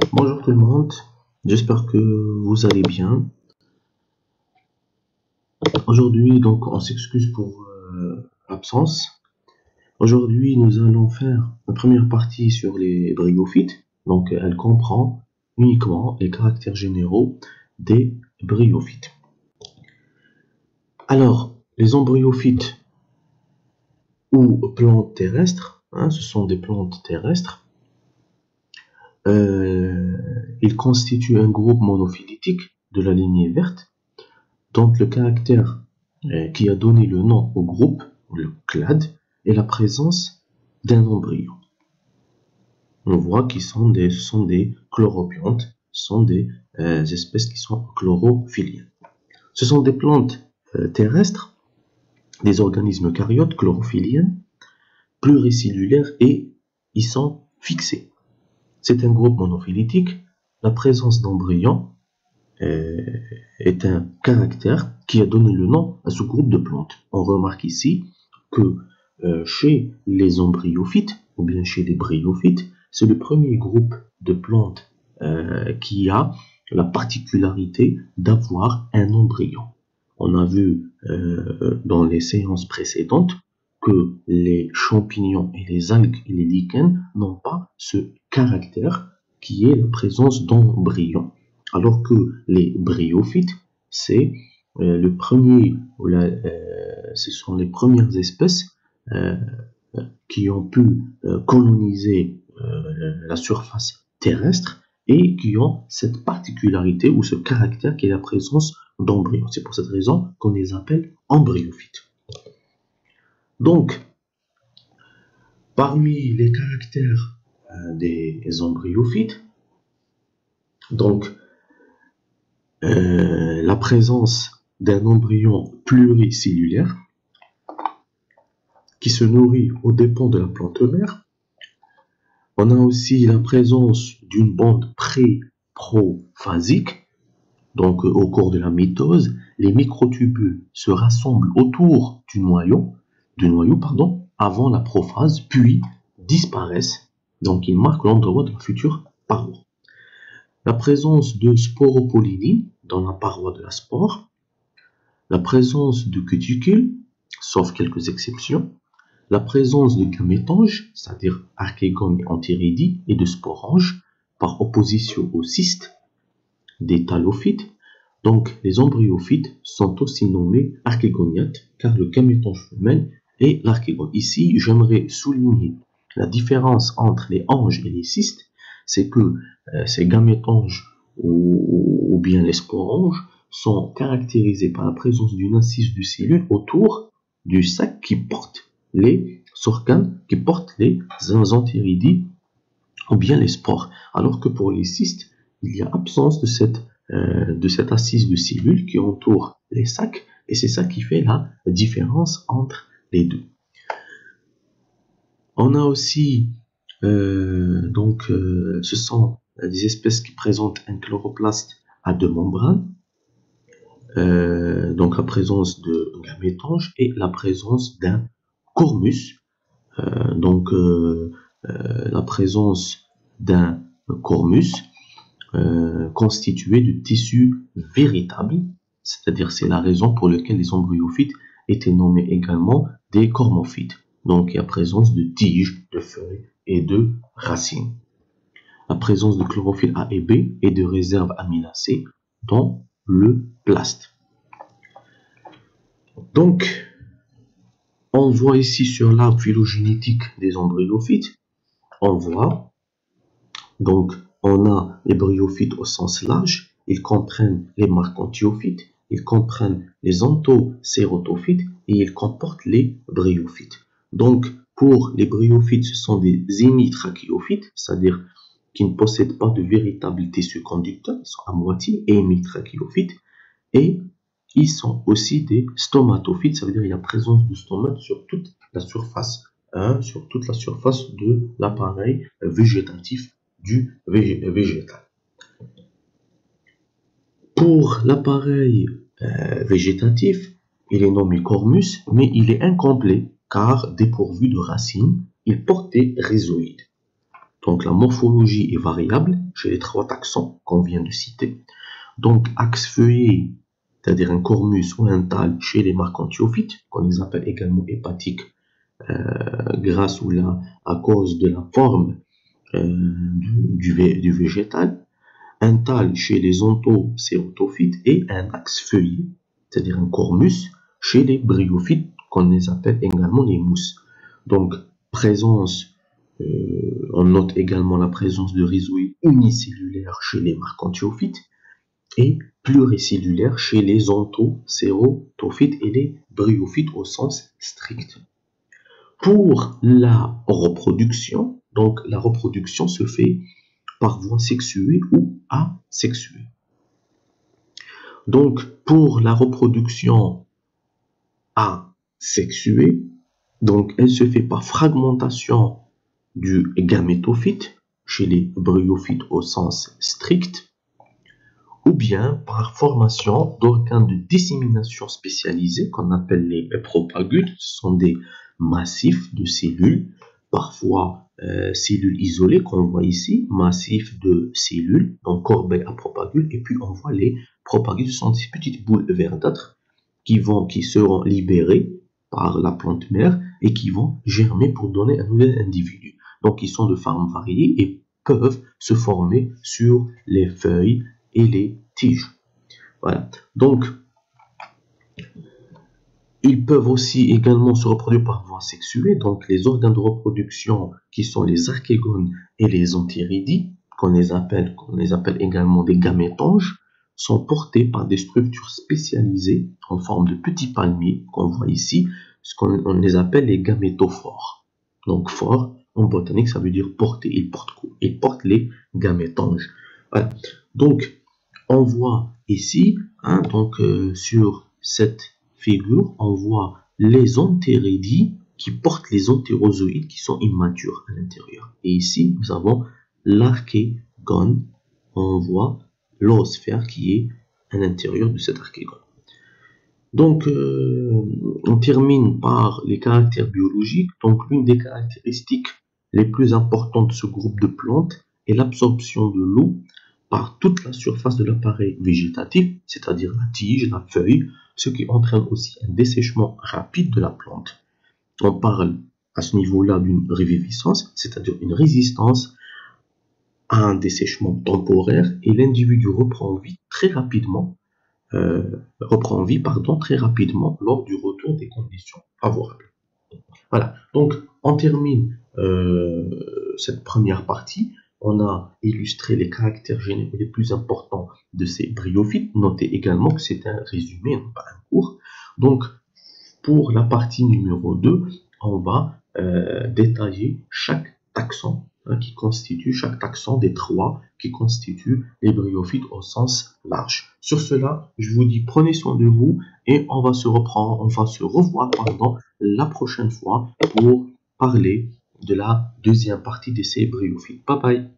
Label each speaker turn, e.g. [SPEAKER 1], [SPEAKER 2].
[SPEAKER 1] Bonjour tout le monde, j'espère que vous allez bien. Aujourd'hui, donc, on s'excuse pour l'absence. Aujourd'hui, nous allons faire la première partie sur les bryophytes. Donc, elle comprend uniquement les caractères généraux des bryophytes. Alors, les embryophytes ou plantes terrestres, ce sont des plantes terrestres. Ils constituent un groupe monophylétique de la lignée verte. Donc le caractère qui a donné le nom au groupe, le clade, est la présence d'un embryon. On voit qu'ils sont ce sont des chloropiontes, ce sont des espèces qui sont chlorophylliennes. Ce sont des plantes terrestres, des organismes eucaryotes chlorophyllien, pluricellulaires et ils sont fixés. C'est un groupe monophylétique. La présence d'embryons est un caractère qui a donné le nom à ce groupe de plantes. On remarque ici que chez les embryophytes, ou bien chez les bryophytes, c'est le premier groupe de plantes qui a la particularité d'avoir un embryon. On a vu dans les séances précédentes que les champignons et les algues et les lichens n'ont pas ce caractère qui est la présence d'embryons. Alors que les bryophytes, c'est le premier, ce sont les premières espèces qui ont pu coloniser la surface terrestre et qui ont cette particularité ou ce caractère qui est la présence d'embryons. C'est pour cette raison qu'on les appelle embryophytes. Donc, parmi les caractères des embryophytes, donc la présence d'un embryon pluricellulaire qui se nourrit aux dépens de la plante mère. On a aussi la présence d'une bande pré-prophasique. Donc au cours de la mitose, les microtubules se rassemblent autour du noyau avant la prophase, puis disparaissent. Donc ils marquent l'endroit de la future paroi. La présence de sporopollinine dans la paroi de la spore, la présence de cuticules, sauf quelques exceptions, la présence de gamétanges, c'est-à-dire archégone et anthéridie, et de sporanges, par opposition aux cystes des thalophytes. Donc les embryophytes sont aussi nommés archégoniates, car le gamétange femelle est l'archégone. Ici, j'aimerais souligner la différence entre les anges et les cystes, c'est que ces gamétanges ou bien les sporanges sont caractérisés par la présence d'une incise de cellules autour du sac qui porte les organes, qui portent les anthéridies ou bien les spores. Alors que pour les cystes, il y a absence de cette assise de cellules qui entoure les sacs et c'est ça qui fait la différence entre les deux. On a aussi ce sont des espèces qui présentent un chloroplaste à deux membranes, donc la présence de gamétanges et la présence d'un cormus, la présence d'un cormus constitué de tissus véritables, c'est-à-dire c'est la raison pour laquelle les embryophytes étaient nommés également des cormophytes. Donc il y a présence de tiges, de feuilles et de racines. La présence de chlorophylle A et B et de réserves aminacées dans le plaste. Donc, on voit ici sur l'arbre phylogénétique des embryophytes, on voit, donc on a les bryophytes au sens large, ils comprennent les marcantiophytes, ils comprennent les anthocératophytes et ils comportent les bryophytes. Donc, pour les bryophytes, ce sont des hémitrachéophytes, c'est-à-dire qui ne possèdent pas de véritable tissu conducteur, ils sont à moitié hémitrachéophytes, et ils sont aussi des stomatophytes, ça veut dire qu'il y a présence de stomates sur toute la surface, sur toute la surface de l'appareil végétatif du végétal. Pour l'appareil végétatif, il est nommé cormus, mais il est incomplet car dépourvu de racines, il porte des rhizoïdes. Donc la morphologie est variable chez les 3 taxons qu'on vient de citer. Donc axe feuillé, c'est-à-dire un cormus ou un thalle chez les marcantiophytes, qu'on les appelle également hépatiques, grâce ou à cause de la forme du végétal. Un thalle chez les onthocératophytes et un axe feuillé, c'est-à-dire un cormus, chez les bryophytes, qu'on les appelle également les mousses. Donc, on note également la présence de rhizoïdes unicellulaires chez les marcantiophytes et pluricellulaires chez les onthocératophytes et les bryophytes au sens strict. Pour la reproduction, donc la reproduction se fait par voie sexuée ou asexuée. Donc, pour la reproduction asexuée, donc elle se fait par fragmentation du gamétophyte chez les bryophytes au sens strict, ou bien par formation d'organes de dissémination spécialisés qu'on appelle les propagules. Ce sont des massifs de cellules, parfois cellules isolées qu'on voit ici, massifs de cellules, donc corbeilles à propagules, et puis on voit les propagules, ce sont ces petites boules verdâtres qui seront libérées par la plante mère et qui vont germer pour donner un nouvel individu. Donc ils sont de formes variées et peuvent se former sur les feuilles et les tiges. Voilà. Donc ils peuvent aussi également se reproduire par voie sexuée. Donc les organes de reproduction qui sont les archégones et les anthéridies, qu'on les appelle également des gamétanges, sont portés par des structures spécialisées en forme de petits palmiers qu'on voit ici, ce qu'on les appelle les gamétophores. Donc phore en botanique, ça veut dire porter. Ils portent les gamétanges. Voilà. Donc on voit ici, sur cette figure, on voit les anthéridies qui portent les entérozoïdes qui sont immatures à l'intérieur. Et ici, nous avons l'archégone. On voit l'oosphère qui est à l'intérieur de cet archégone. Donc, on termine par les caractères biologiques. Donc, l'une des caractéristiques les plus importantes de ce groupe de plantes est l'absorption de l'eau par toute la surface de l'appareil végétatif, c'est-à-dire la tige, la feuille, ce qui entraîne aussi un dessèchement rapide de la plante. On parle à ce niveau-là d'une reviviscence, c'est-à-dire une résistance à un dessèchement temporaire, et l'individu reprend vie très rapidement lors du retour des conditions favorables. Voilà, donc on termine cette première partie. On a illustré les caractères généraux les plus importants de ces bryophytes. Notez également que c'est un résumé, non pas un cours. Donc, pour la partie numéro 2, on va détailler chaque taxon chaque taxon des 3 qui constituent les bryophytes au sens large. Sur cela, je vous dis prenez soin de vous et on va se revoir la prochaine fois pour parler de la deuxième partie de ces bryophytes. Bye bye.